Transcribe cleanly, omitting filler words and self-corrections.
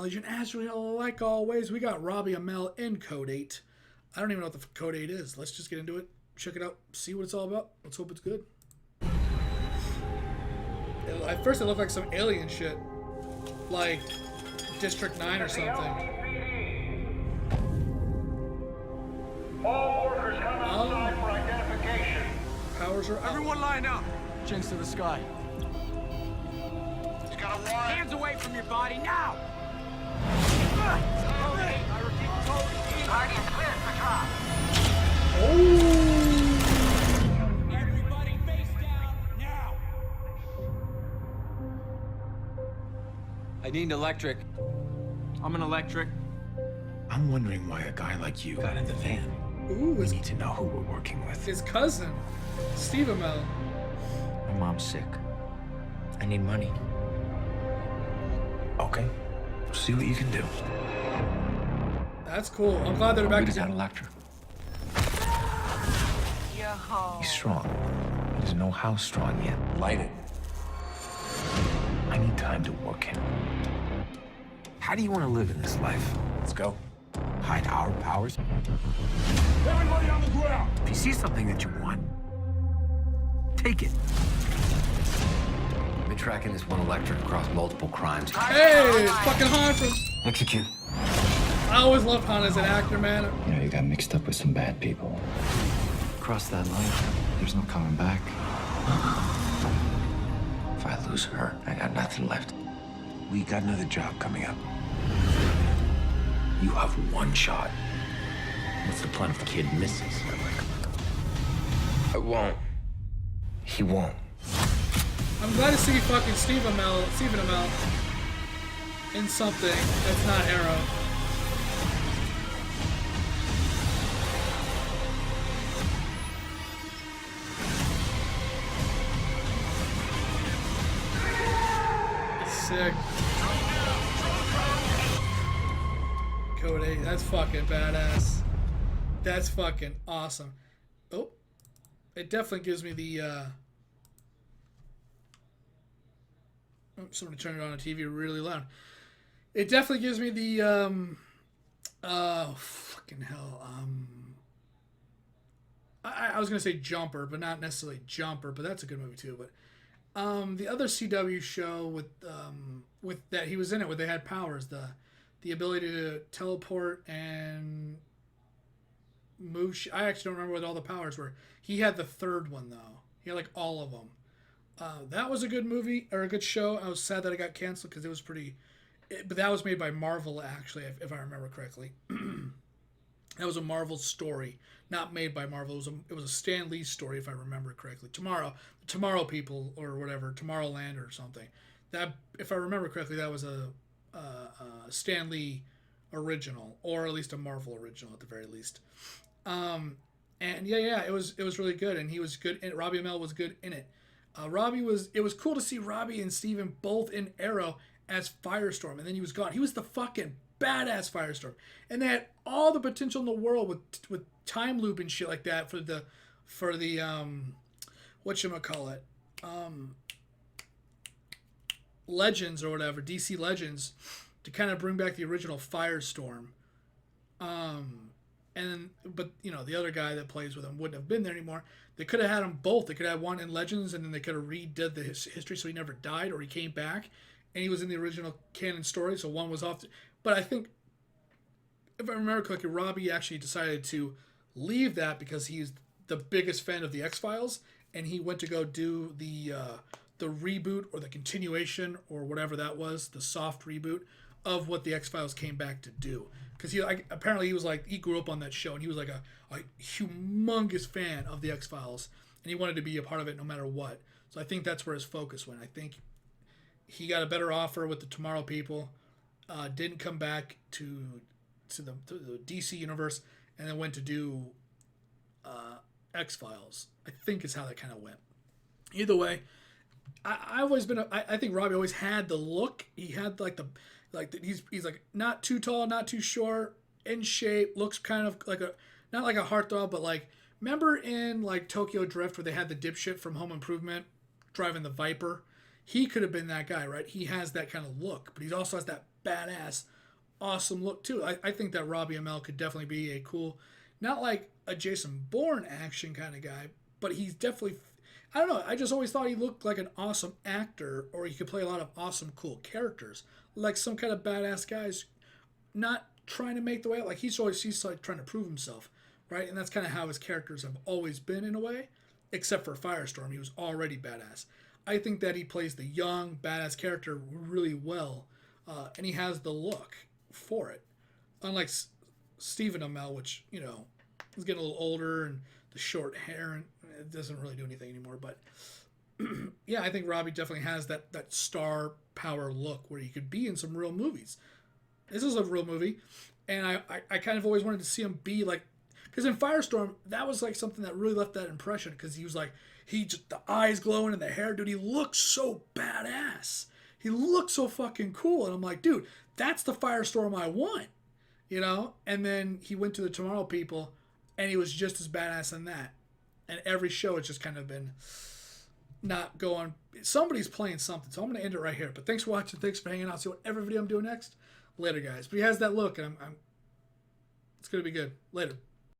Legion. As like always, we got Robbie Amell in Code 8. I don't even know what the Code 8 is. Let's just get into it. Check it out. See what it's all about. Let's hope it's good. At first, it looked like some alien shit. Like District 9 or something. All workers come outside for identification. Powers are up. Everyone line up. Jinx to the sky. He's got a warrant. Hands away from your body now! Guardian cleared for drop. Everybody face down now! I need electric. I'm an electric. I'm wondering why a guy like you got in the van. Ooh, We need to know who we're working with. his cousin, Steve Amell. My mom's sick. I need money. Okay. See what you can do. That's cool. I'm glad they're back Is that together. electric? He's strong. He doesn't know how strong yet. Light it. I need time to work him. How do you want to live in this life? Let's go. Hide our powers? Everybody on the ground! If you see something that you want, take it. I've been tracking this one electric across multiple crimes. Hey, it's fucking Han from... Execute. I always loved Han as an actor, man. You know, you got mixed up with some bad people. Cross that line. There's no coming back. If I lose her, I got nothing left. We got another job coming up. You have one shot. What's the plan if the kid misses? I won't. He won't. I'm glad to see fucking Stephen Amell in something that's not Arrow. Sick. Code 8, that's fucking badass. That's fucking awesome. Oh, it definitely gives me the, somebody turned it on the TV really loud. It definitely gives me the, fucking hell, I was gonna say Jumper, but not necessarily Jumper, but that's a good movie too, but the other CW show with that he was in it, where they had powers, the ability to teleport and move. I actually don't remember what all the powers were. He had the third one though. He had like all of them. That was a good movie or a good show. I was sad that it got canceled because it was pretty. But that was made by Marvel actually, if I remember correctly. That was a Marvel story, not made by Marvel. It was a Stan Lee story, if I remember correctly. Tomorrow People or whatever, Tomorrowland or something. That, if I remember correctly, that was a Stan Lee original, or at least a Marvel original at the very least. And yeah, it was really good, and he was good. And Robbie Amell was good in it. It was cool to see Robbie and Steven both in Arrow as Firestorm, and then he was gone. He was the fucking badass Firestorm, and they had all the potential in the world with time loop and shit like that for the whatchamacallit, Legends or whatever, DC Legends, to kind of bring back the original Firestorm. But you know, the other guy that plays with him wouldn't have been there anymore. They could have had them both. They could have had one in Legends, and then they could have redid the history so he never died, or he came back and he was in the original canon story, so one was off. But I think, if I remember correctly, Robbie actually decided to leave that because he's the biggest fan of the X-Files, and he went to go do the reboot or the continuation or whatever that was, the soft reboot of what the X-Files came back to do. Because apparently he was like, he grew up on that show, and he was like a humongous fan of the X-Files, and he wanted to be a part of it no matter what. So I think that's where his focus went. I think he got a better offer with the Tomorrow People, didn't come back to the DC universe, and then went to do X-Files. I think is how that kind of went. Either way, I've always been. I think Robbie always had the look. He had he's like not too tall, not too short, in shape. Looks kind of like not like a heartthrob, but like, remember in like Tokyo Drift where they had the dipshit from Home Improvement driving the Viper? He could have been that guy, right? He has that kind of look, but he also has that badass, awesome look too. I think that Robbie Amell could definitely be a cool, not like a Jason Bourne action kind of guy, but he's definitely, I don't know, I just always thought he looked like an awesome actor, or he could play a lot of awesome, cool characters, like some kind of badass guys, not trying to make the way, like he's like trying to prove himself, right? And that's kind of how his characters have always been in a way, except for Firestorm. He was already badass. I think that he plays the young, badass character really well, and he has the look for it. Unlike Stephen Amell, which, you know, is getting a little older and the short hair, and it doesn't really do anything anymore. But yeah, I think Robbie definitely has that star power look where he could be in some real movies. This is a real movie, and I kind of always wanted to see him be like, because in Firestorm, that was like something that really left that impression, because he was like, he just, the eyes glowing and the hair, dude, he looks so badass. He looks so fucking cool. And I'm like, dude, that's the Firestorm I want, you know? And then he went to the Tomorrow People, and he was just as badass in that. And every show it's just kind of been not going, somebody's playing something. So I'm going to end it right here. But thanks for watching. Thanks for hanging out. See what every video I'm doing next. Later, guys. But he has that look, and I'm it's going to be good. Later.